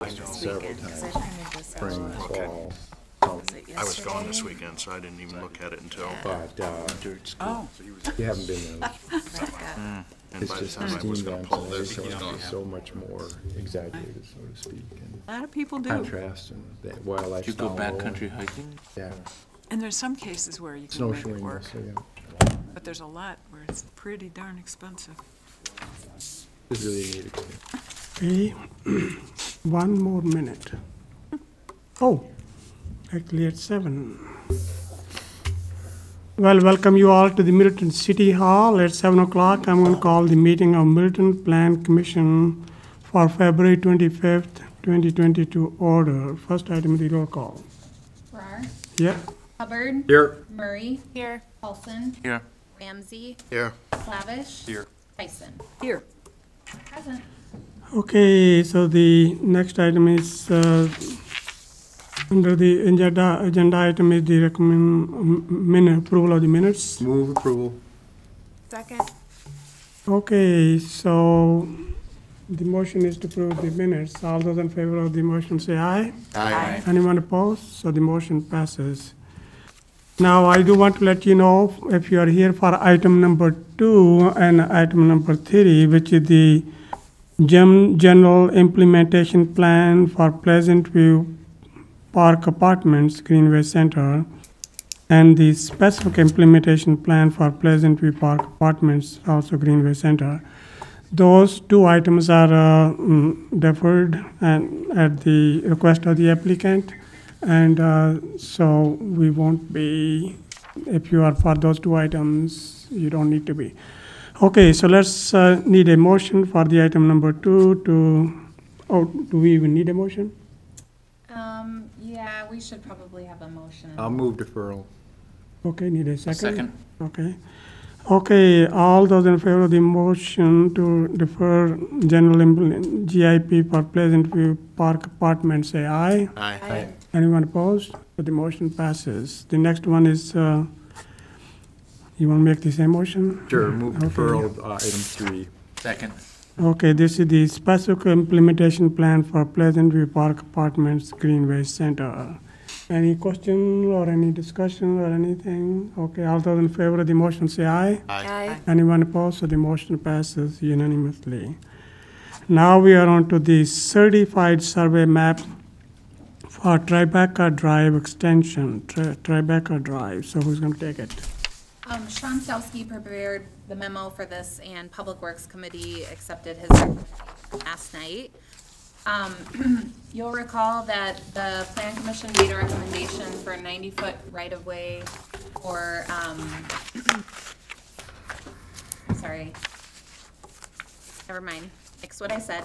several times, spring, fall. I was gone this weekend, so I didn't even look at it until. But Oh, you haven't been there. And It's by the just time the I steam was gonna vents pull and this, everything he was is gone. so much more exaggerated, so to speak, and a lot of people do. contrast and the wildlife. Did you go style. backcountry hiking? Yeah, And there's some cases where you can make it snowshoeing work, also, yeah. but there's a lot where it's pretty darn expensive. It's really needed. Okay, 1 more minute. Oh, actually at 7. Well, welcome you all to the Milton City Hall at 7 o'clock. I'm going to call the meeting of Milton Plan Commission for February 25th, 2022 order. First item is the roll call. Farrar, Yeah, Hubbard. Here. Murray. Here. Paulson. Here. Ramsey. Here. Slavish. Here. Tyson. Here. Present. okay, so the next item is, under the agenda item is the approval of the minutes. Move approval. Second. Okay, so the motion is to approve the minutes. All those in favor of the motion say aye. Aye. Anyone opposed? So the motion passes. Now, I do want to let you know, if you are here for item number 2 and item number 3, which is the general implementation plan for Pleasant View Park Apartments, Greenway Center, and the specific implementation plan for Pleasant View Park Apartments, also Greenway Center. Those 2 items are deferred and at the request of the applicant. And so we won't be, if you are for those 2 items, you don't need to be. Okay, so let's need a motion for the item number 2 to, do we even need a motion? Yeah, we should probably have a motion. I'll move deferral. Okay, need a second? Second. Okay. Okay, all those in favor of the motion to defer GIP for Pleasant View Park Apartments, say aye. Aye. Anyone opposed? So the motion passes. The next one is, you want to make the same motion? Sure, move Okay. deferral, item 3. Second. Okay, this is the specific implementation plan for Pleasant View Park Apartments, Greenway Center. Any question or any discussion or anything? Okay, all those in favor of the motion say aye. Aye. Anyone opposed? So the motion passes unanimously. Now we are on to the certified survey map for Tribeca Drive extension, Tribeca Drive. So who's going to take it? Sean Stowski prepared the memo for this, and Public Works Committee accepted his last night. You'll recall that the Plan Commission made a recommendation for a 90-foot right-of-way or, sorry, never mind, fix what I said.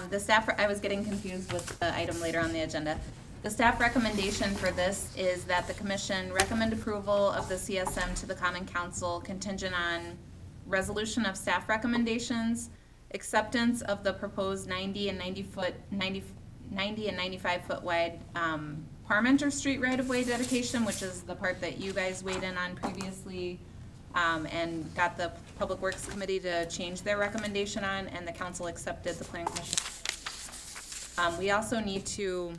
The staff, I was getting confused with the item later on the agenda. The staff recommendation for this is that the commission recommend approval of the CSM to the Common Council contingent on resolution of staff recommendations, acceptance of the proposed 90 and 95-foot wide Parmenter Street right-of-way dedication, which is the part that you guys weighed in on previously and got the Public Works Committee to change their recommendation on, and the council accepted the Plan Commission. We also need to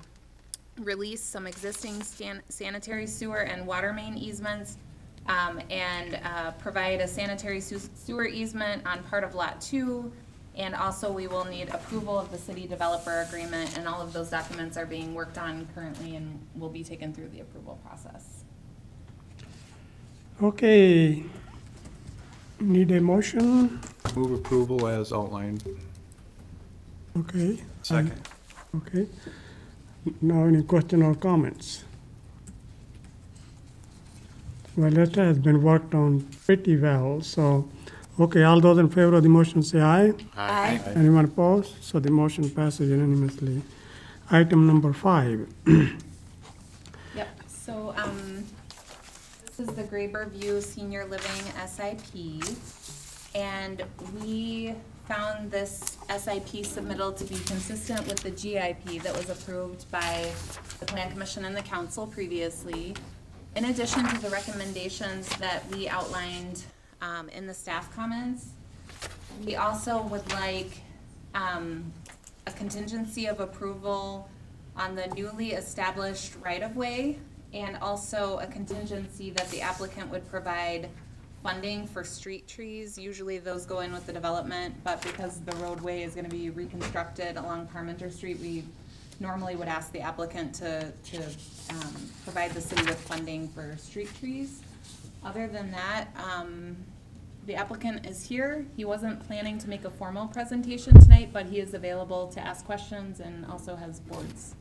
release some existing sanitary sewer and water main easements and provide a sanitary sewer easement on part of Lot 2. And also we will need approval of the city developer agreement, and all of those documents are being worked on currently and will be taken through the approval process. Okay. Need a motion? Move approval as outlined. Okay. Second. Okay. Now, any question or comments? Well, that has been worked on pretty well, so, okay, all those in favor of the motion say aye. Aye. Anyone opposed? So the motion passes unanimously. Item number 5. Yep, so this is the Graber View Senior Living SIP, and we found this SIP submittal to be consistent with the GIP that was approved by the Plan Commission and the Council previously. In addition to the recommendations that we outlined in the staff comments, we also would like a contingency of approval on the newly established right-of-way, and also a contingency that the applicant would provide funding for street trees. Usually those go in with the development, but because the roadway is gonna be reconstructed along Parmenter Street, we normally would ask the applicant to provide the city with funding for street trees. Other than that, the applicant is here. He wasn't planning to make a formal presentation tonight, but he is available to ask questions and also has boards.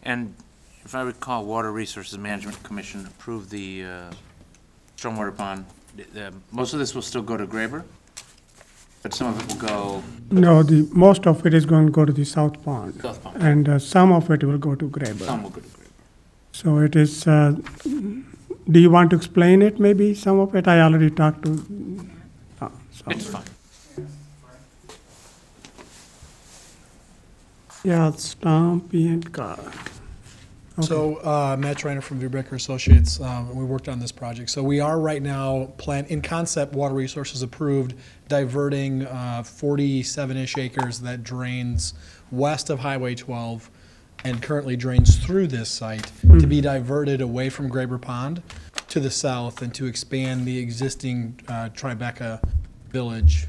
And if I recall, Water Resources Management Commission approved the stormwater pond. Most of this will still go to Graber, but some of it will go No, most of it is going to go to the South Pond. South Pond. And some of it will go to Graber. Some will go to Graber. So it is, do you want to explain it, maybe, some of it? I already talked to, It's fine. yeah, Stampy and Card. Okay. So, Matt Schreiner from Viebecker Associates, we worked on this project. So we are right now in concept, Water Resources approved diverting 47-ish acres that drains west of Highway 12 and currently drains through this site to be diverted away from Graber Pond to the south and to expand the existing Tribeca Village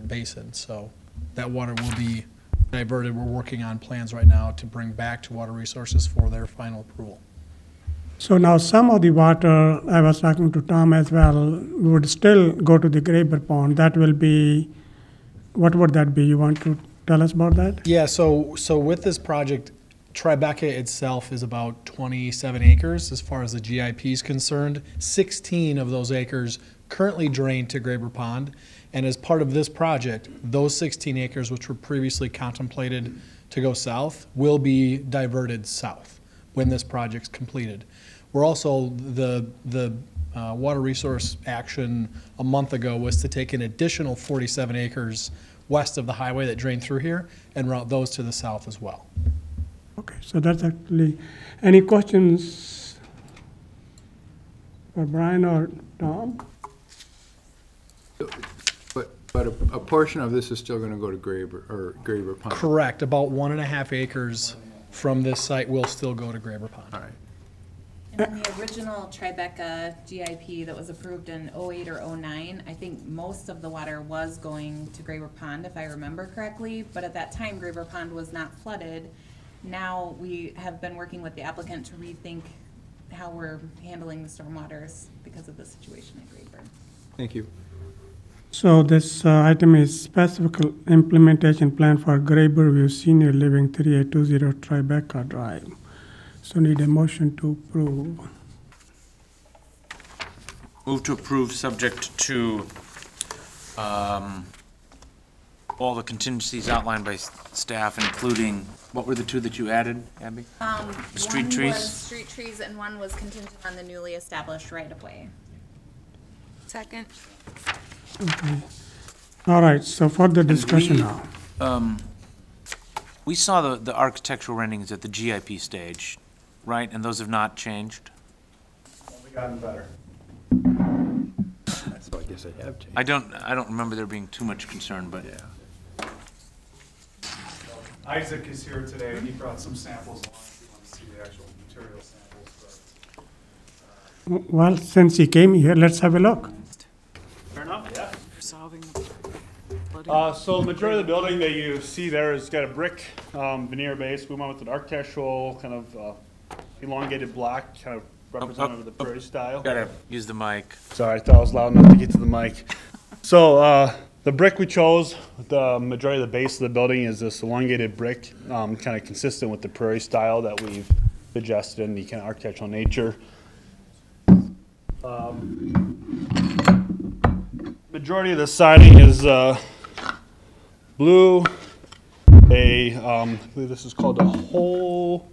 basin. So that water will be diverted. We're working on plans right now to bring back to Water Resources for their final approval. So now some of the water, I was talking to Tom as well, would still go to the Graber Pond. That will be, what would that be? You want to tell us about that? Yeah, so with this project, Tribeca itself is about 27 acres as far as the GIP is concerned. 16 of those acres currently drain to Graber Pond. And as part of this project, those 16 acres, which were previously contemplated to go south, will be diverted south when this project's completed. We're also, the water resource action a month ago was to take an additional 47 acres west of the highway that drain through here and route those to the south as well. Okay, so that's actually, any questions for Brian or Tom? But a portion of this is still gonna go to Graber Pond. Correct, about 1.5 acres from this site will still go to Graber Pond. All right. And then the original Tribeca GIP that was approved in '08 or '09, I think most of the water was going to Graber Pond, if I remember correctly, but at that time, Graber Pond was not flooded. Now, we have been working with the applicant to rethink how we're handling the stormwaters because of the situation at Graber. Thank you. So this item is specific implementation plan for Graber View Senior Living 3820 Tribeca Drive. So need a motion to approve. Move to approve, subject to all the contingencies outlined by staff, including, what were the two that you added, Abby? Street One trees? was street trees and one was contingent on the newly established right-of-way. Second. Okay. All right, so further discussion now. We saw the architectural renderings at the GIP stage, right? And those have not changed? Only gotten better. So I guess I have changed. I don't remember there being too much concern, but. Yeah. Isaac is here today, and he brought some samples along if you want to see the actual material samples, Well, since he came here, let's have a look. fair enough, yeah. Solving the flooding. So the majority of the building that you see there has got a brick veneer base. We went with an architectural kind of elongated block, kind of representative of the prairie style. Gotta use the mic. Sorry, I thought I was loud enough to get to the mic. So the brick we chose, the majority of the base of the building is this elongated brick, kind of consistent with the prairie style that we've suggested in the kind of architectural nature. Majority of the siding is blue. I believe this is called a whole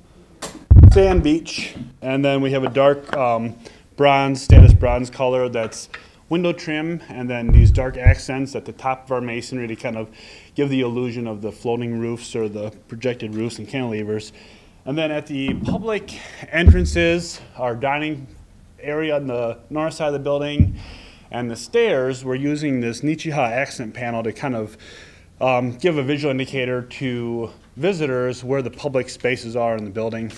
sand beach, and then we have a dark bronze, status bronze color that's window trim, and then these dark accents at the top of our masonry to kind of give the illusion of the floating roofs or the projected roofs and cantilevers. And then at the public entrances, our dining area on the north side of the building, And the stairs, we're using this Nichiha accent panel to kind of give a visual indicator to visitors where the public spaces are in the building.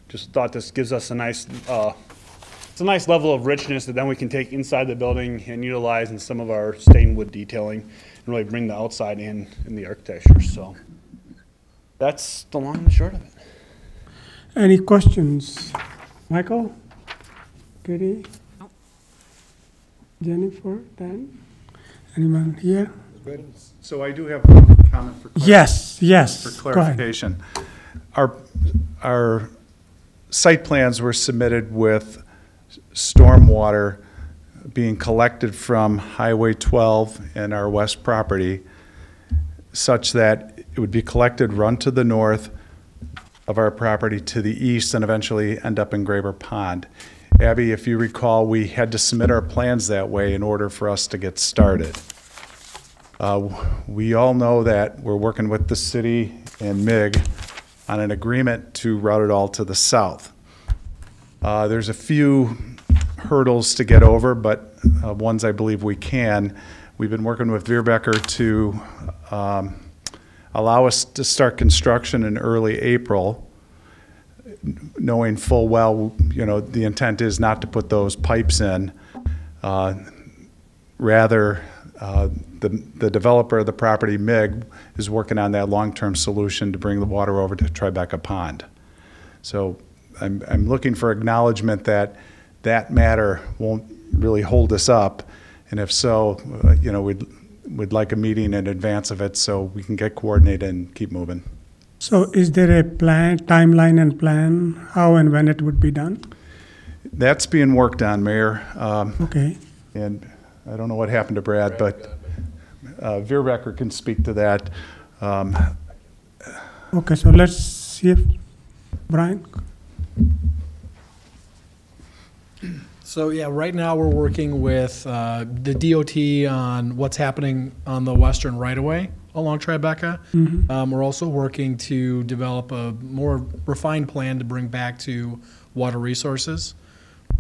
Just thought this gives us a nice, it's a nice level of richness that then we can take inside the building and utilize in some of our stained wood detailing and really bring the outside in the architecture. So that's the long and the short of it. Any questions? Michael? Katie? Nope. Jennifer? Dan? Anyone here? So I do have a comment for Yes, for go ahead. clarification. Our site plans were submitted with stormwater being collected from Highway 12 and our west property, such that it would be collected, run to the north of our property to the east, and eventually end up in Graber Pond. Abby, if you recall, we had to submit our plans that way in order for us to get started. We all know that we're working with the city and MIG on an agreement to route it all to the south. There's a few hurdles to get over, but ones I believe we can. We've been working with Veerbecker to allow us to start construction in early April, knowing full well, you know, the intent is not to put those pipes in. Rather, the developer of the property, MIG, is working on that long-term solution to bring the water over to Tribeca Pond. So I'm looking for acknowledgement that that matter won't really hold us up, and if so, you know, we'd like a meeting in advance of it so we can get coordinated and keep moving. So is there a plan, timeline and plan, how and when it would be done? That's being worked on, Mayor. Okay. And I don't know what happened to Brad, but Veerbecker can speak to that. Okay, so let's see if, Brian? So yeah, right now we're working with the DOT on what's happening on the western right-of-way along Tribeca. We're also working to develop a more refined plan to bring back to Water Resources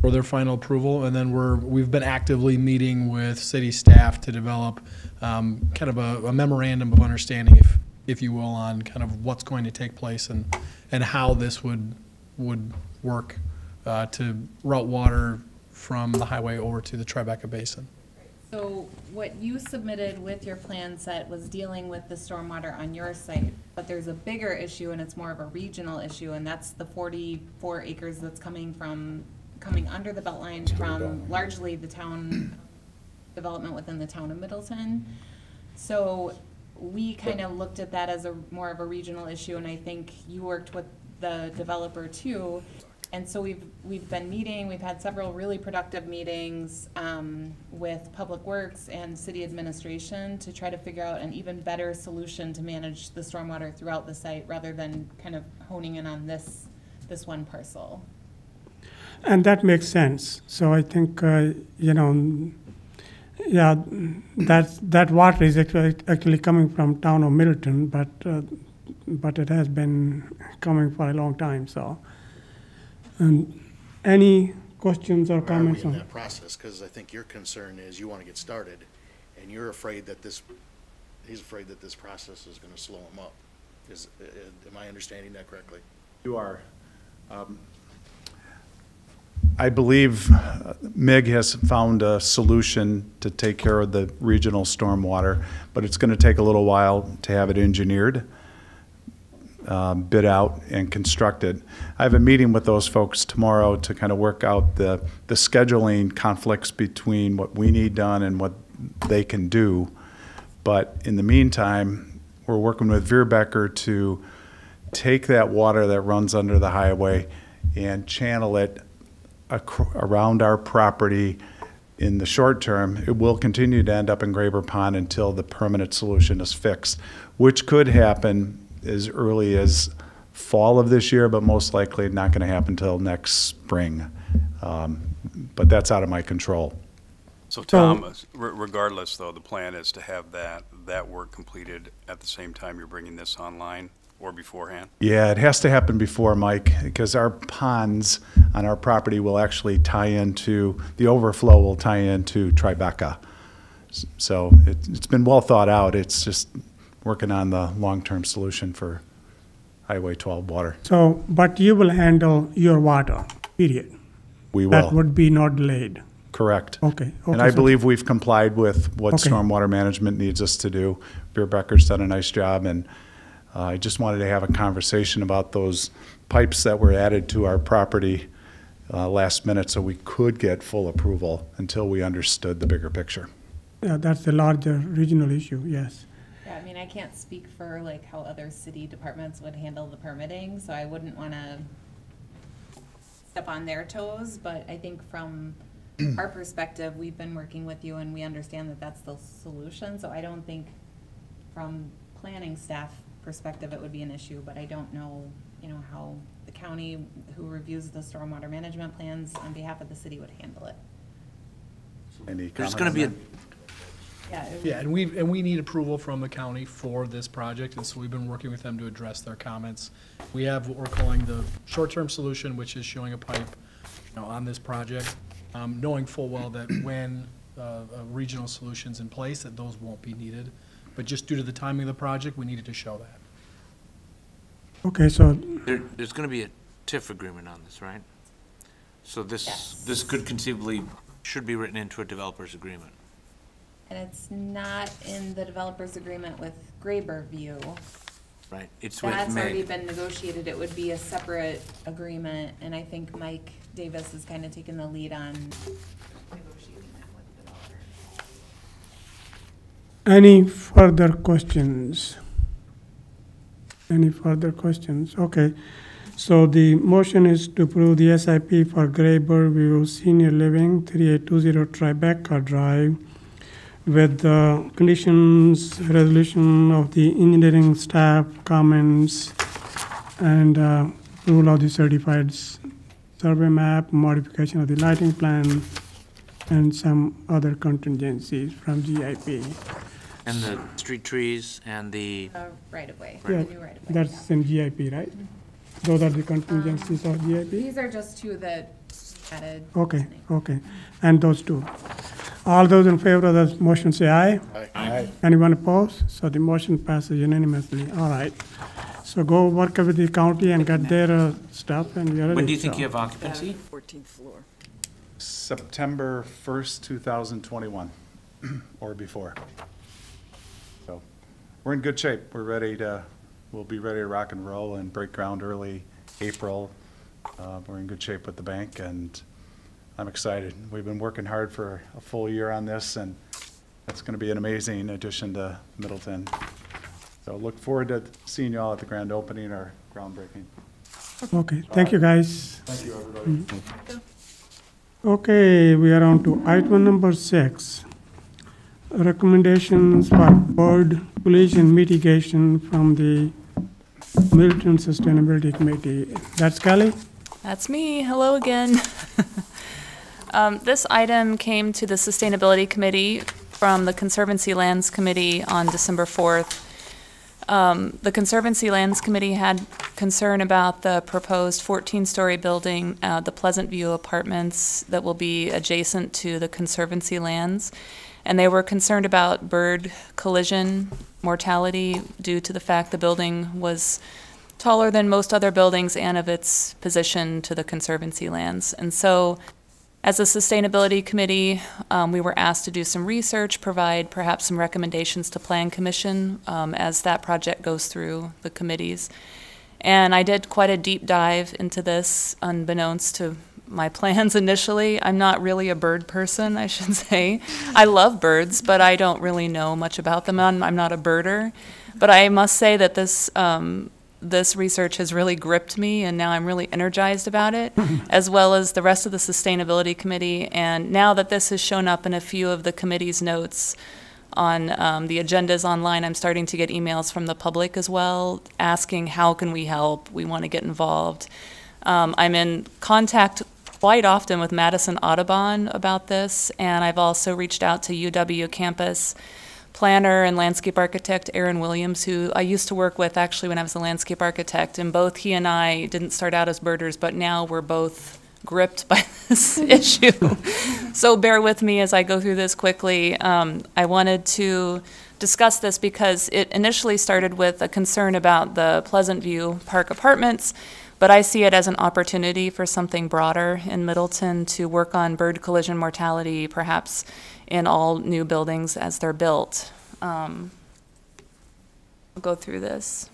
for their final approval, and then we've been actively meeting with city staff to develop kind of a memorandum of understanding, if you will, on kind of what's going to take place and how this would work to route water from the highway over to the Tribeca Basin. So what you submitted with your plan set was dealing with the stormwater on your site, but there's a bigger issue and it's more of a regional issue, and that's the 44 acres that's coming under the Beltline from largely the town development within the town of Middleton. So we kind of looked at that as more of a regional issue, and I think you worked with the developer too. And so we've been meeting, we've had several really productive meetings with Public Works and city administration to try to figure out an even better solution to manage the stormwater throughout the site rather than kind of honing in on this one parcel. And that makes sense. So I think, you know, yeah, that water is actually coming from town of Middleton, but it has been coming for a long time, so. And any questions or Where are comments we in on? that process? Because I think your concern is you want to get started, and you're afraid that he's afraid that this process is going to slow him up. Am I understanding that correctly? You are. I believe MIG has found a solution to take care of the regional stormwater, but it's going to take a little while to have it engineered, bid out, and constructed. I have a meeting with those folks tomorrow to kind of work out the scheduling conflicts between what we need done and what they can do. But in the meantime, we're working with Veerbecker to take that water that runs under the highway and channel it around our property. In the short term, it will continue to end up in Graber Pond until the permanent solution is fixed, which could happen as early as fall of this year, but most likely not going to happen until next spring. But that's out of my control. So Tom, regardless though, the plan is to have that work completed at the same time you're bringing this online or beforehand? Yeah, it has to happen before, Mike, because our ponds on our property will actually tie into, the overflow will tie into Tribeca. So it's been well thought out. It's just working on the long-term solution for Highway 12 water. So, but you will handle your water, period. We will. That would be not delayed. Correct. Okay. And I so- believe we've complied with what Okay. stormwater management needs us to do. Beer Becker's done a nice job, and I just wanted to have a conversation about those pipes that were added to our property last minute so we could get full approval until we understood the bigger picture. Yeah, that's the larger regional issue, yes. Yeah, I mean, I can't speak for like how other city departments would handle the permitting, so I wouldn't wanna step on their toes, but I think from our perspective, we've been working with you and we understand that that's the solution, so I don't think from planning staff perspective, it would be an issue, but I don't know, you know, how the county who reviews the stormwater management plans on behalf of the city would handle it. Any There's comment gonna on be a, that? Yeah, it would- Yeah, and we need approval from the county for this project, and so we've been working with them to address their comments. We have what we're calling the short-term solution, which is showing a pipe, you know, on this project, knowing full well that when a regional solution's in place, that those won't be needed. But just due to the timing of the project, we needed to show that. Okay, so, there's gonna be a TIF agreement on this, right? So Yes. this could conceivably, should be written into a developer's agreement. And it's not in the developer's agreement with Graber View. Right, it's with That's already Meg. been negotiated. It would be a separate agreement, and I think Mike Davis has kind of taken the lead on negotiating that with the developer. any further questions? Any further questions? Okay. So the motion is to approve the SIP for Graber View Senior Living, 3820 Tribeca Drive, with the conditions, resolution of the engineering staff comments, and approval of the certified survey map, modification of the lighting plan, and some other contingencies from GIP. And the street trees and the, Right of way, Yeah, the new right of way. that's in GIP, right? Those are the contingencies of GIP? These are just two that added. Okay, okay. And those two. All those in favor of the motion say aye. Aye. Anyone opposed? So the motion passes unanimously. All right. So go work with the county and get their stuff and you're ready. when do you think So- you have occupancy? 14th floor. September 1st, 2021, or before. So we're in good shape. We'll be ready to rock and roll and break ground early April. We're in good shape with the bank, and I'm excited. We've been working hard for a full year on this, and it's going to be an amazing addition to Middleton. So look forward to seeing you all at the grand opening or groundbreaking. Okay, thank you, guys. Thank you, everybody. Okay, we are on to item number 6. Recommendations for bird pollution mitigation from the Middleton Sustainability Committee. That's Kelly? That's me. Hello again. This item came to the Sustainability Committee from the Conservancy Lands Committee on December 4th. The Conservancy Lands Committee had concern about the proposed 14-story building, the Pleasant View Apartments that will be adjacent to the Conservancy lands. And they were concerned about bird collision mortality due to the fact the building was taller than most other buildings and of its position to the Conservancy lands. And so, as a Sustainability Committee, we were asked to do some research, provide perhaps some recommendations to Plan Commission as that project goes through the committees. And I did quite a deep dive into this, unbeknownst to my plans initially. I'm not really a bird person, I should say. I love birds, but I don't really know much about them. I'm not a birder. But I must say that this research has really gripped me, and now I'm really energized about it, as well as the rest of the Sustainability Committee. And now that this has shown up in a few of the committee's notes on the agendas online, I'm starting to get emails from the public as well, asking how can we help? We want to get involved. I'm in contact quite often with Madison Audubon about this, and I've also reached out to UW campus planner and landscape architect Aaron Williams, who I used to work with actually when I was a landscape architect, and both he and I didn't start out as birders, but now we're both gripped by this issue. So bear with me as I go through this quickly. I wanted to discuss this because it initially started with a concern about the Pleasant View Park Apartments, but I see it as an opportunity for something broader in Middleton to work on bird collision mortality, perhaps in all new buildings as they're built. I'll go through this.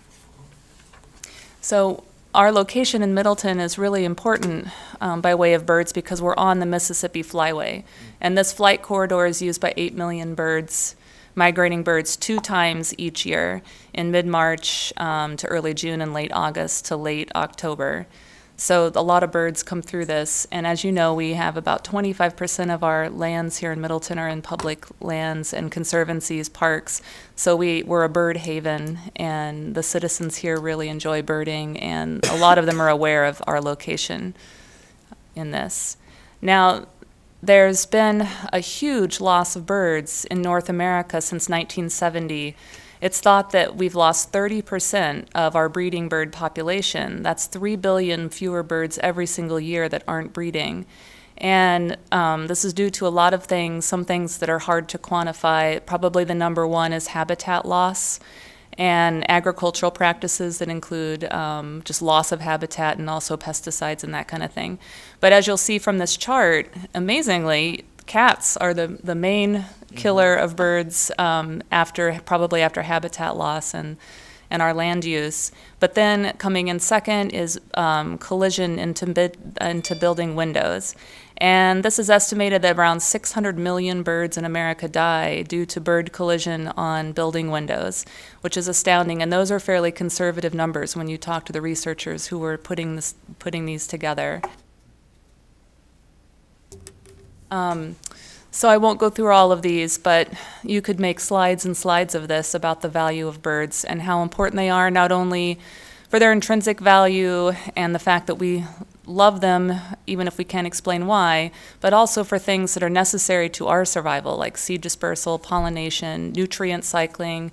So our location in Middleton is really important by way of birds because we're on the Mississippi Flyway. And this flight corridor is used by 8 million birds, migrating birds 2 times each year, in mid-March to early June and late August to late October. So a lot of birds come through this. And as you know, we have about 25% of our lands here in Middleton are in public lands and conservancies, parks. So we're a bird haven, and the citizens here really enjoy birding, and a lot of them are aware of our location in this. Now, there's been a huge loss of birds in North America since 1970. It's thought that we've lost 30% of our breeding bird population. That's 3 billion fewer birds every single year that aren't breeding. And this is due to a lot of things, some things that are hard to quantify. Probably the number one is habitat loss and agricultural practices that include just loss of habitat and also pesticides and that kind of thing. But as you'll see from this chart, amazingly, cats are the main killer of birds probably after habitat loss and our land use. But then coming in second is collision into building windows. And this is estimated that around 600 million birds in America die due to bird collision on building windows, which is astounding. And those are fairly conservative numbers when you talk to the researchers who were putting these together. So I won't go through all of these, but you could make slides and slides of this about the value of birds and how important they are, not only for their intrinsic value and the fact that we love them, even if we can't explain why, but also for things that are necessary to our survival, like seed dispersal, pollination, nutrient cycling,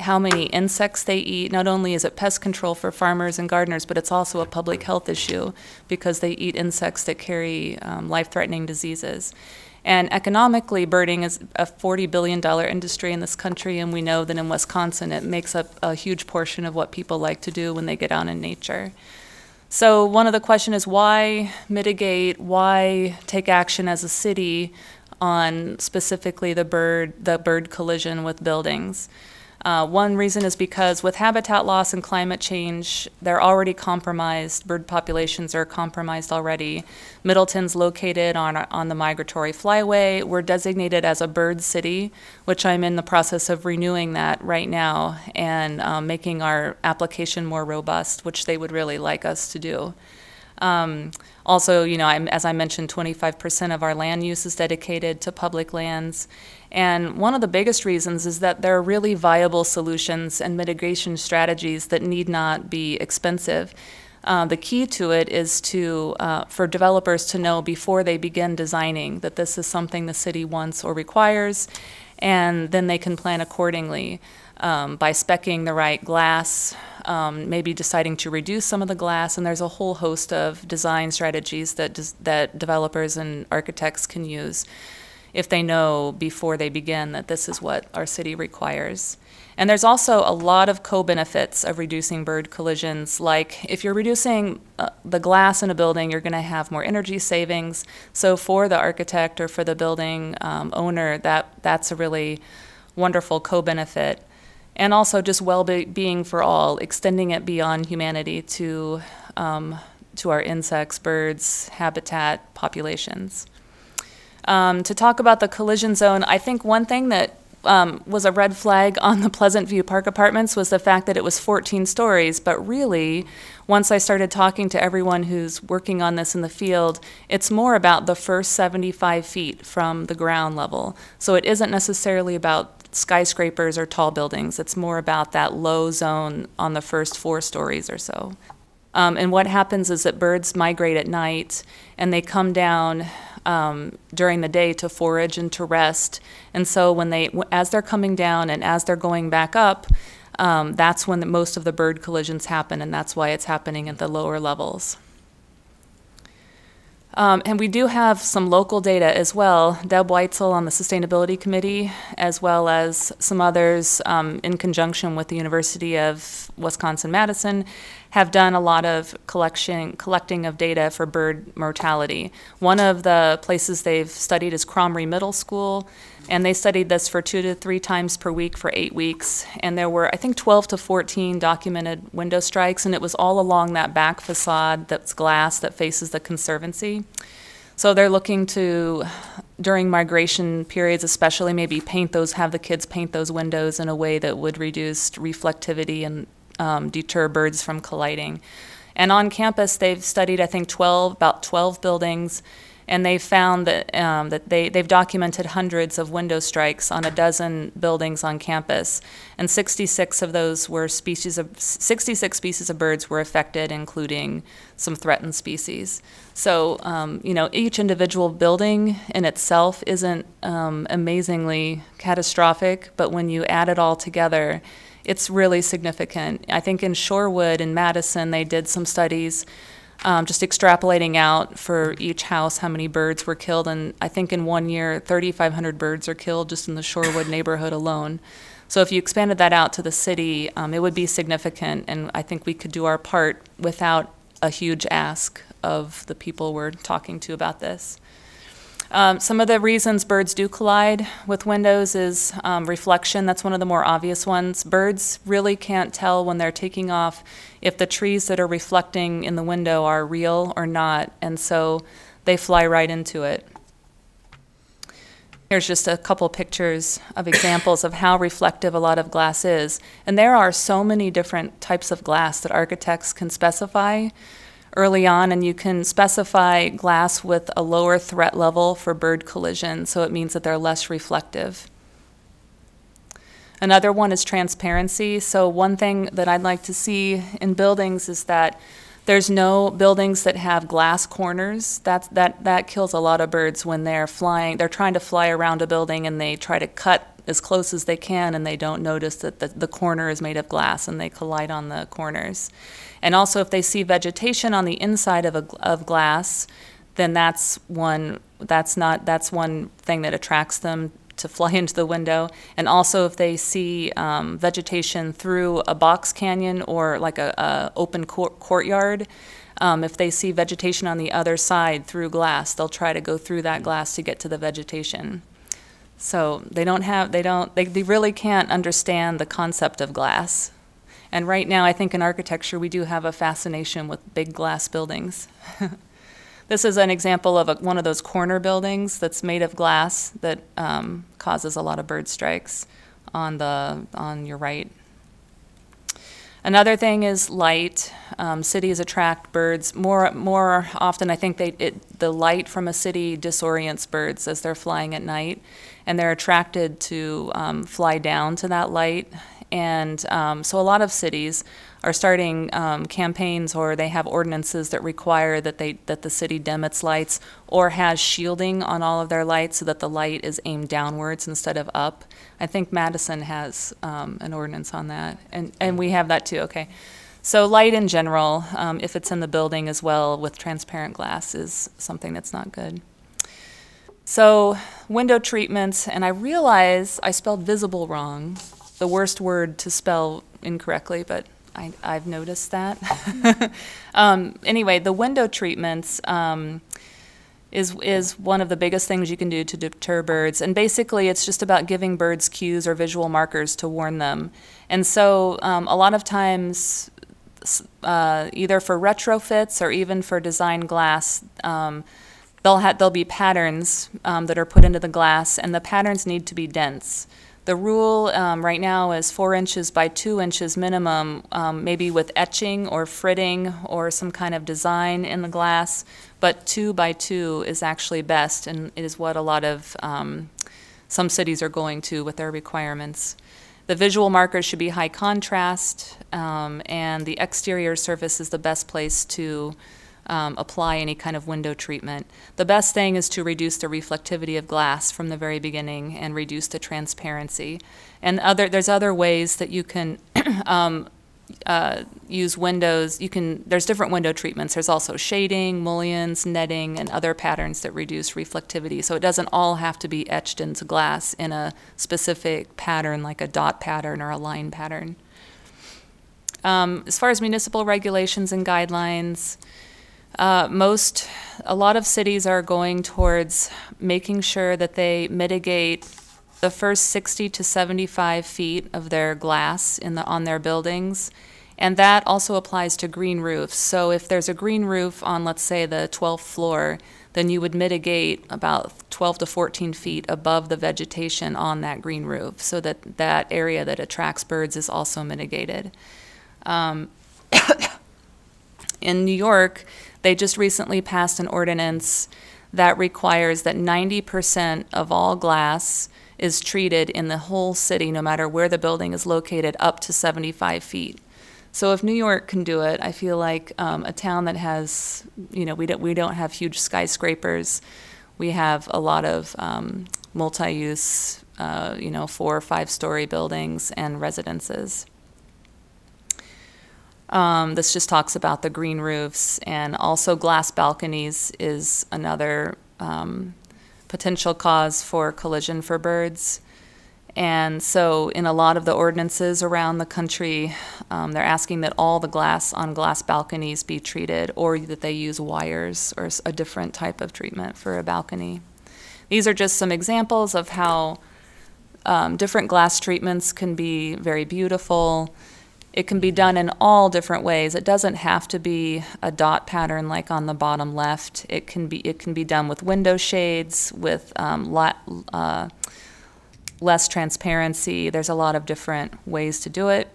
how many insects they eat. Not only is it pest control for farmers and gardeners, but it's also a public health issue because they eat insects that carry life-threatening diseases. And economically, birding is a $40 billion industry in this country, and we know that in Wisconsin it makes up a huge portion of what people like to do when they get out in nature. So one of the questions is why mitigate, why take action as a city on specifically the bird collision with buildings? One reason is because with habitat loss and climate change, they're already compromised. Bird populations are compromised already. Middleton's located on the migratory flyway. We're designated as a bird city, which I'm in the process of renewing that right now and making our application more robust, which they would really like us to do. Also, you know, as I mentioned, 25% of our land use is dedicated to public lands. And one of the biggest reasons is that there are really viable solutions and mitigation strategies that need not be expensive. The key to it is for developers to know before they begin designing that this is something the city wants or requires, and then they can plan accordingly by speccing the right glass, maybe deciding to reduce some of the glass, and there's a whole host of design strategies that developers and architects can use if they know before they begin that this is what our city requires. And there's also a lot of co-benefits of reducing bird collisions, like if you're reducing the glass in a building, you're going to have more energy savings. So for the architect or for the building owner, that's a really wonderful co-benefit. And also just well-being for all, extending it beyond humanity to our insects, birds, habitat, populations. To talk about the collision zone, I think one thing that was a red flag on the Pleasant View Park Apartments was the fact that it was 14 stories, but really, once I started talking to everyone who's working on this in the field, it's more about the first 75 feet from the ground level. So it isn't necessarily about skyscrapers or tall buildings. It's more about that low zone on the first 4 stories or so. And what happens is that birds migrate at night, and they come down during the day to forage and to rest. And so as they're coming down and as they're going back up, that's when most of the bird collisions happen, and that's why it's happening at the lower levels. And we do have some local data as well. Deb Weitzel on the Sustainability Committee, as well as some others in conjunction with the University of Wisconsin-Madison, have done a lot of collecting of data for bird mortality. One of the places they've studied is Cromrie Middle School, and they studied this for 2 to 3 times per week for 8 weeks. And there were, I think, 12 to 14 documented window strikes, and it was all along that back facade that's glass that faces the Conservancy. So they're looking to, during migration periods especially, maybe have the kids paint those windows in a way that would reduce reflectivity and deter birds from colliding. And on campus, they've studied, I think, about 12 buildings, and they found that they've documented hundreds of window strikes on a dozen buildings on campus, and 66 of those were 66 species of birds were affected, including some threatened species. So, you know, each individual building in itself isn't amazingly catastrophic, but when you add it all together, it's really significant. I think in Shorewood in Madison, they did some studies just extrapolating out for each house how many birds were killed, and I think in 1 year, 3,500 birds are killed just in the Shorewood neighborhood alone. So if you expanded that out to the city, it would be significant, and I think we could do our part without a huge ask of the people we're talking to about this. Some of the reasons birds do collide with windows is reflection. That's one of the more obvious ones. Birds really can't tell when they're taking off if the trees that are reflecting in the window are real or not, and so they fly right into it. Here's just a couple pictures of examples of how reflective a lot of glass is. And there are so many different types of glass that architects can specify early on, and you can specify glass with a lower threat level for bird collision, so it means that they're less reflective. Another one is transparency. So one thing that I'd like to see in buildings is that there's no buildings that have glass corners. That kills a lot of birds when they're flying. They're trying to fly around a building and they try to cut as close as they can, and they don't notice that the corner is made of glass, and they collide on the corners. And also, if they see vegetation on the inside of glass, then that's one thing that attracts them to fly into the window. And also, if they see vegetation through a box canyon or like a open courtyard, if they see vegetation on the other side through glass, they'll try to go through that glass to get to the vegetation. So they really can't understand the concept of glass. And right now, I think in architecture, we do have a fascination with big glass buildings. This is an example of one of those corner buildings that's made of glass that causes a lot of bird strikes on your right. Another thing is light. Cities attract birds more often. I think the light from a city disorients birds as they're flying at night, and they're attracted to fly down to that light. And so a lot of cities are starting campaigns, or they have ordinances that require that the city dim its lights or has shielding on all of their lights so that the light is aimed downwards instead of up. I think Madison has an ordinance on that, and we have that too. Okay, so light in general, if it's in the building as well with transparent glass, is something that's not good. So window treatments, and I realize I spelled visible wrong, the worst word to spell incorrectly, but I've noticed that. Anyway, the window treatments is one of the biggest things you can do to deter birds, and basically it's just about giving birds cues or visual markers to warn them. And so a lot of times, either for retrofits or even for design glass, there'll be patterns that are put into the glass, and the patterns need to be dense. The rule right now is 4 inches by 2 inches minimum, maybe with etching or fritting or some kind of design in the glass, but 2 by 2 is actually best, and it is what a lot of some cities are going to with their requirements. The visual markers should be high contrast, and the exterior surface is the best place to apply any kind of window treatment. The best thing is to reduce the reflectivity of glass from the very beginning and reduce the transparency. And there's other ways that you can use windows. There's different window treatments. There's also shading, mullions, netting, and other patterns that reduce reflectivity. So it doesn't all have to be etched into glass in a specific pattern like a dot pattern or a line pattern. As far as municipal regulations and guidelines, a lot of cities are going towards making sure that they mitigate the first 60 to 75 feet of their glass on their buildings, and that also applies to green roofs. So if there's a green roof on, let's say, the 12th floor, then you would mitigate about 12 to 14 feet above the vegetation on that green roof, so that that area that attracts birds is also mitigated. In New York, they just recently passed an ordinance that requires that 90% of all glass is treated in the whole city, no matter where the building is located, up to 75 feet. So if New York can do it, I feel like a town that has, we don't have huge skyscrapers. We have a lot of multi-use, 4 or 5 story buildings and residences. This just talks about the green roofs, and also glass balconies is another potential cause for collision for birds. And so in a lot of the ordinances around the country, they're asking that all the glass on glass balconies be treated, or that they use wires or a different type of treatment for a balcony. These are just some examples of how different glass treatments can be very beautiful. It can be done in all different ways. It doesn't have to be a dot pattern like on the bottom left. It can be done with window shades, with less transparency. There's a lot of different ways to do it.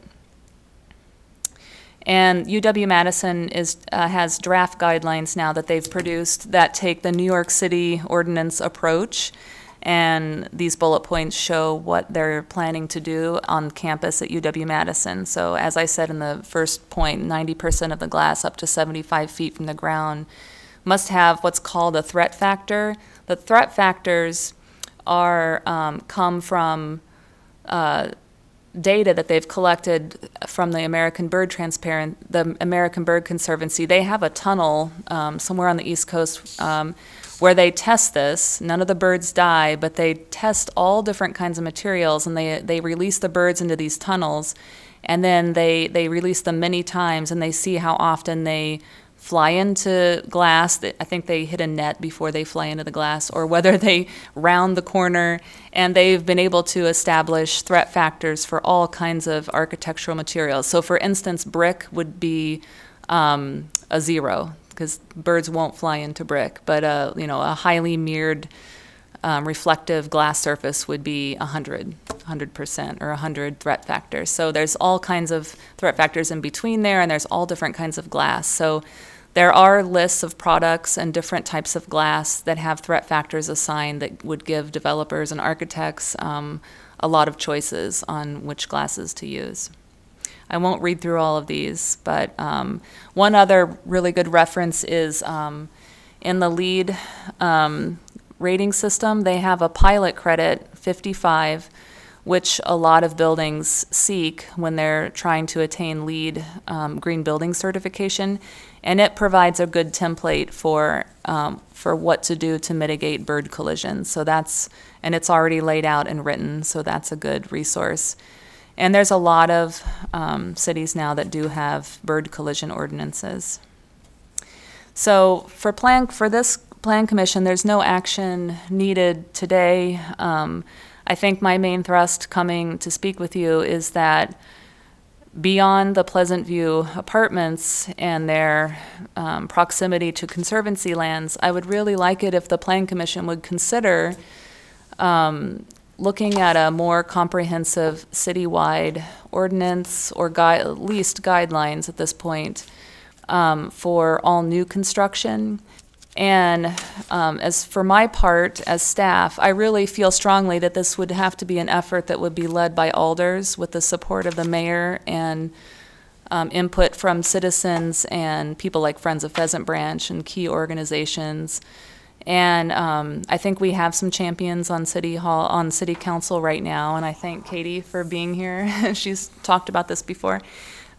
And UW-Madison has draft guidelines now that they've produced that take the New York City ordinance approach, and these bullet points show what they're planning to do on campus at UW-Madison. So as I said in the first point, 90% of the glass up to 75 feet from the ground must have what's called a threat factor. The threat factors are come from data that they've collected from the American Bird Conservancy. They have a tunnel somewhere on the East Coast where they test this. None of the birds die, but they test all different kinds of materials, and they release the birds into these tunnels, and then they release them many times, and they see how often they fly into glass. I think they hit a net before they fly into the glass, or whether they round the corner, and they've been able to establish threat factors for all kinds of architectural materials. So for instance, brick would be a 0, because birds won't fly into brick, but a highly mirrored reflective glass surface would be 100% or 100 threat factors. So there's all kinds of threat factors in between there, and there's all different kinds of glass. So there are lists of products and different types of glass that have threat factors assigned that would give developers and architects a lot of choices on which glasses to use. I won't read through all of these, but one other really good reference is in the LEED rating system. They have a pilot credit, 55, which a lot of buildings seek when they're trying to attain LEED green building certification, and it provides a good template for what to do to mitigate bird collisions. So and it's already laid out and written, so that's a good resource. And there's a lot of cities now that do have bird collision ordinances. So for this Plan Commission, there's no action needed today. I think my main thrust coming to speak with you is that beyond the Pleasant View apartments and their proximity to conservancy lands, I would really like it if the Plan Commission would consider looking at a more comprehensive citywide ordinance, or at least guidelines at this point, for all new construction. And as for my part as staff, I really feel strongly that this would have to be an effort that would be led by alders with the support of the mayor and input from citizens and people like Friends of Pheasant Branch and key organizations. And I think we have some champions on City Council right now, and I thank Katie for being here. She's talked about this before.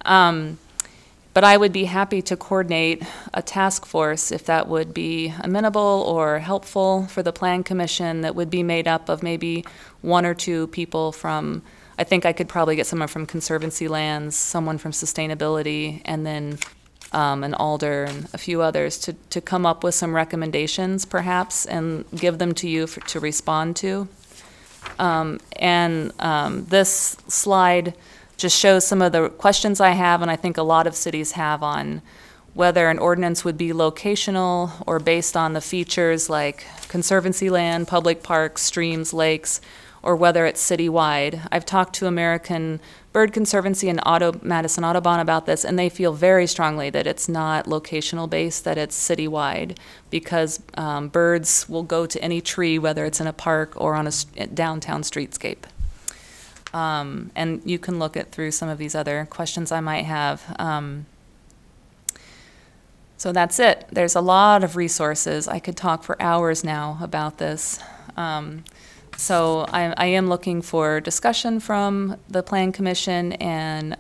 But I would be happy to coordinate a task force if that would be amenable or helpful for the Plan Commission that would be made up of maybe 1 or 2 people from, I think I could probably get someone from Conservancy Lands, someone from Sustainability, and then an alder and a few others to come up with some recommendations perhaps and give them to you to respond to. This slide just shows some of the questions I have, and I think a lot of cities have, on whether an ordinance would be locational or based on the features like conservancy land, public parks, streams, lakes, or whether it's citywide. I've talked to American Bird Conservancy and Madison Audubon about this, and they feel very strongly that it's not locational based, that it's citywide, because birds will go to any tree, whether it's in a park or on a downtown streetscape. And you can look through some of these other questions I might have. So that's it. There's a lot of resources. I could talk for hours now about this. So I am looking for discussion from the Plan Commission and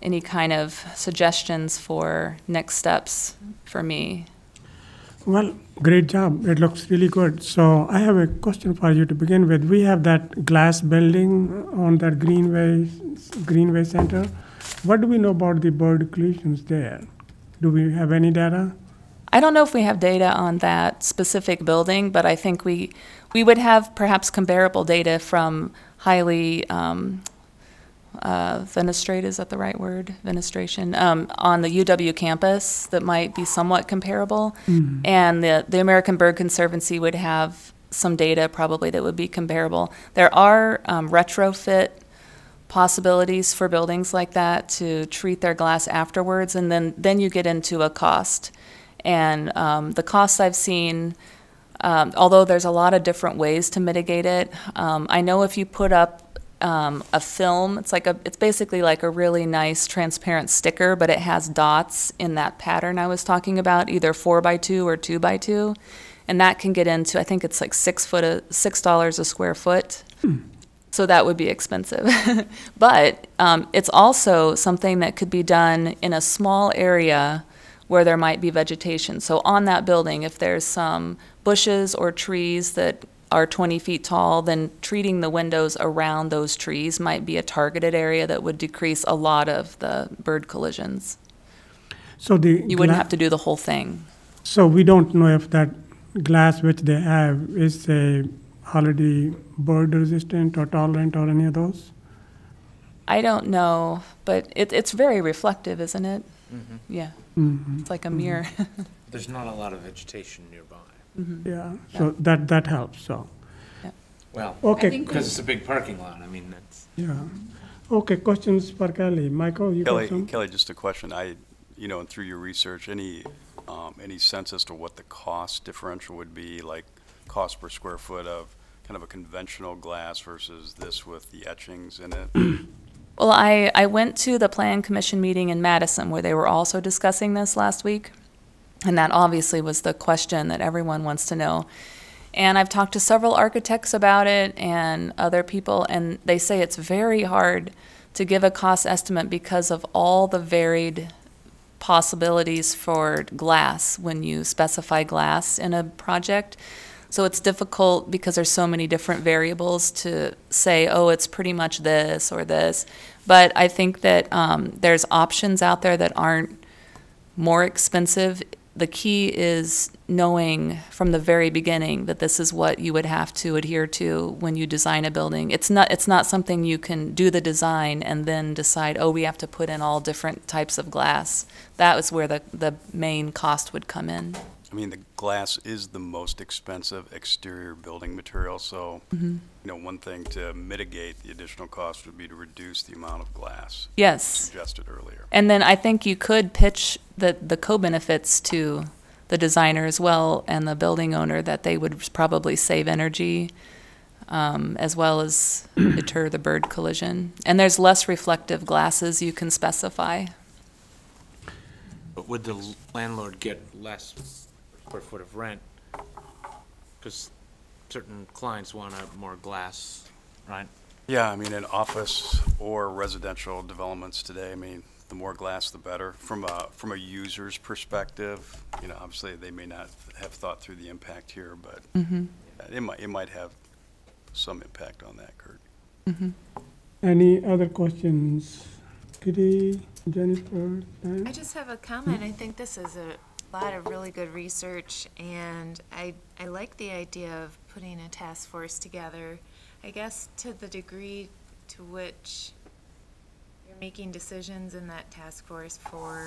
any kind of suggestions for next steps for me. Well, great job. It looks really good. So I have a question for you to begin with. We have that glass building on that Greenway Center. What do we know about the bird collisions there? Do we have any data? I don't know if we have data on that specific building, but I think we would have perhaps comparable data from highly fenestrate, is that the right word? Fenestration, on the UW campus that might be somewhat comparable. Mm-hmm. And the American Bird Conservancy would have some data probably that would be comparable. There are retrofit possibilities for buildings like that to treat their glass afterwards, and then you get into a cost. And the costs I've seen, although there's a lot of different ways to mitigate it, I know if you put up a film, it's basically like a really nice transparent sticker, but it has dots in that pattern I was talking about, either 4x2 or 2x2, and that can get into, I think it's like $6 a square foot. So that would be expensive. But it's also something that could be done in a small area where there might be vegetation. So on that building, if there's some bushes or trees that are 20 feet tall, then treating the windows around those trees might be a targeted area that would decrease a lot of the bird collisions. So you wouldn't have to do the whole thing. So we don't know if that glass which they have is already bird resistant or tolerant or any of those? I don't know, but it's very reflective, isn't it? Mm-hmm. Yeah. Mm-hmm. It's like a mirror. There's not a lot of vegetation nearby. Mm-hmm. Yeah, so that helps. So, yeah. Well, okay, because it's a big parking lot. I mean, that's yeah. Okay, questions for Kelly. Michael, you got some? Kelly, just a question. And through your research, any sense as to what the cost differential would be, like cost per square foot of kind of a conventional glass versus this with the etchings in it? Well, I went to the Plan Commission meeting in Madison where they were also discussing this last week, and that obviously was the question that everyone wants to know. And I've talked to several architects about it and other people, and they say it's very hard to give a cost estimate because of all the varied possibilities for glass when you specify glass in a project. So it's difficult because there's so many different variables to say, oh, it's pretty much this or this. But I think that there's options out there that aren't more expensive. The key is knowing from the very beginning that this is what you would have to adhere to when you design a building. It's not something you can do the design and then decide, oh, we have to put in all different types of glass. That was where the main cost would come in. I mean, the glass is the most expensive exterior building material, so one thing to mitigate the additional cost would be to reduce the amount of glass. Yes. Suggested earlier. And then I think you could pitch the co-benefits to the designer as well and the building owner that they would probably save energy as well as deter the bird collision. And there's less reflective glasses you can specify. But would the landlord get less square foot of rent? Because certain clients want more glass, right? Yeah, I mean, in office or residential developments today, I mean, the more glass, the better. From a user's perspective, you know, obviously they may not have thought through the impact here, but it might have some impact on that, Kurt. Any other questions? Kitty, Jennifer, Dan? I just have a comment. I think this is a lot of really good research, and I like the idea of putting a task force together. I guess to the degree to which you're making decisions in that task force for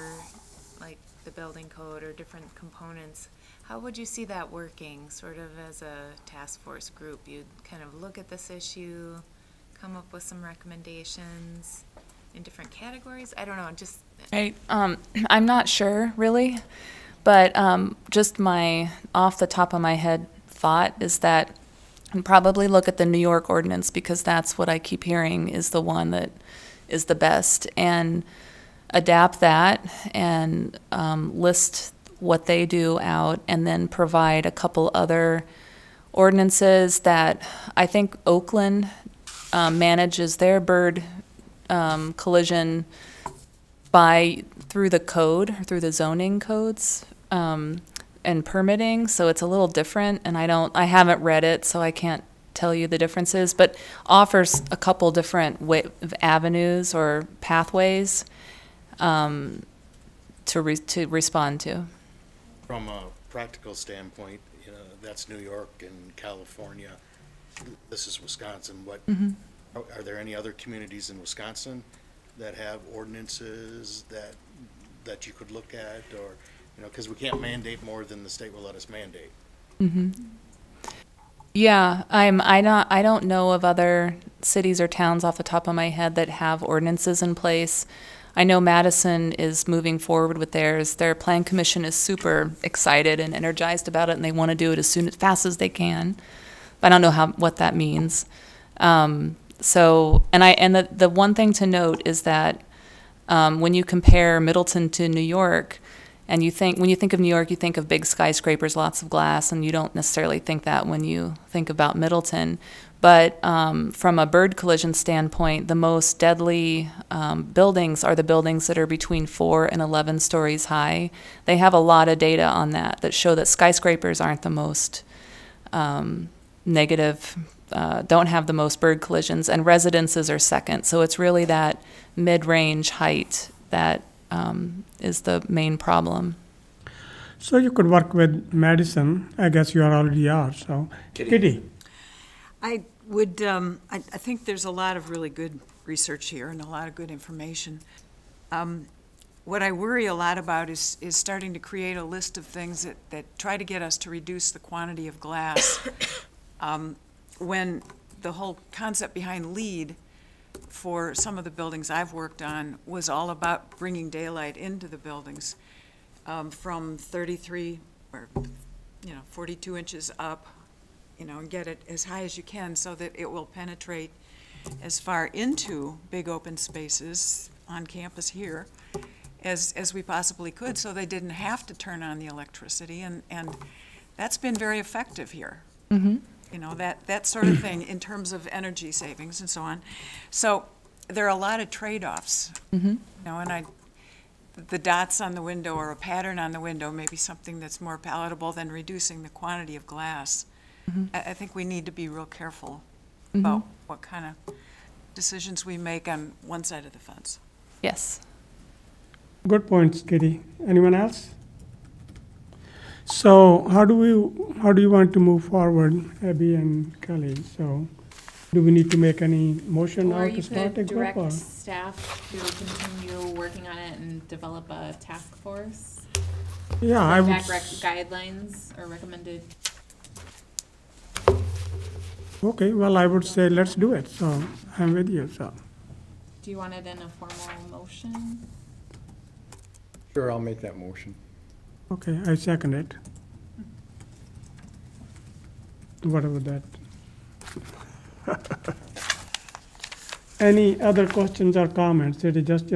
like the building code or different components, how would you see that working sort of as a task force group? You'd kind of look at this issue, come up with some recommendations in different categories? I don't know, just. I'm not sure really, but just my off the top of my head thought is that and probably look at the New York ordinance because that's what I keep hearing is the one that is the best, and adapt that and list what they do out, and then provide a couple other ordinances that I think Oakland manages their bird collision through the code, through the zoning codes. And permitting, so it's a little different, and I haven't read it, so I can't tell you the differences, but offers a couple different avenues or pathways to respond to. From a practical standpoint, you know, that's New York and California. This is Wisconsin. Are there any other communities in Wisconsin that have ordinances that you could look at, or? You know, because we can't mandate more than the state will let us mandate. Yeah, I don't know of other cities or towns off the top of my head that have ordinances in place. I know Madison is moving forward with theirs. Their plan commission is super excited and energized about it, and they want to do it as fast as they can. But I don't know what that means. The one thing to note is that when you compare Middleton to New York. And when you think of New York, you think of big skyscrapers, lots of glass, and you don't necessarily think that when you think about Middleton. But from a bird collision standpoint, the most deadly buildings are the buildings that are between 4 and 11 stories high. They have a lot of data on that show that skyscrapers aren't the most negative, don't have the most bird collisions, and residences are second. So it's really that mid-range height that is the main problem. So you could work with Madison. I guess you already are. So, Kitty. I think there's a lot of really good research here and a lot of good information. What I worry a lot about is starting to create a list of things that try to get us to reduce the quantity of glass when the whole concept behind LEED for some of the buildings I've worked on was all about bringing daylight into the buildings from 33 or 42 inches up, and get it as high as you can so that it will penetrate as far into big open spaces on campus here as we possibly could, so they didn't have to turn on the electricity, and that's been very effective here. That sort of thing in terms of energy savings and so on. So there are a lot of trade-offs, and the dots on the window or a pattern on the window may be something that's more palatable than reducing the quantity of glass. I think we need to be real careful about what kind of decisions we make on one side of the fence. Yes. Good points, Kitty. Anyone else? So how do you want to move forward, Abby and Kelly? So do we need to make any motion now to start a group? Direct staff to continue working on it and develop a task force? Yeah, I would. Guidelines or recommended? Okay, well, I would say let's do it. So I'm with you. So. Do you want it in a formal motion? Sure, I'll make that motion. Okay, I second it. Whatever that. Any other questions or comments? It is just,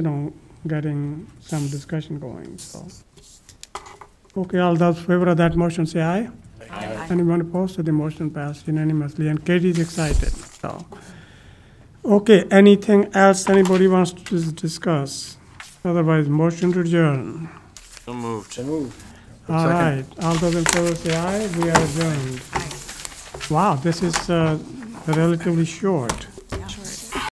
getting some discussion going, so. Okay, all those in favor of that motion say aye. Aye. Anyone opposed to the motion passed unanimously, and Katie's excited, so. Okay, anything else anybody wants to discuss? Otherwise, motion to adjourn. So moved. All right, all those in favor say aye, we are adjourned. Wow, this is relatively short.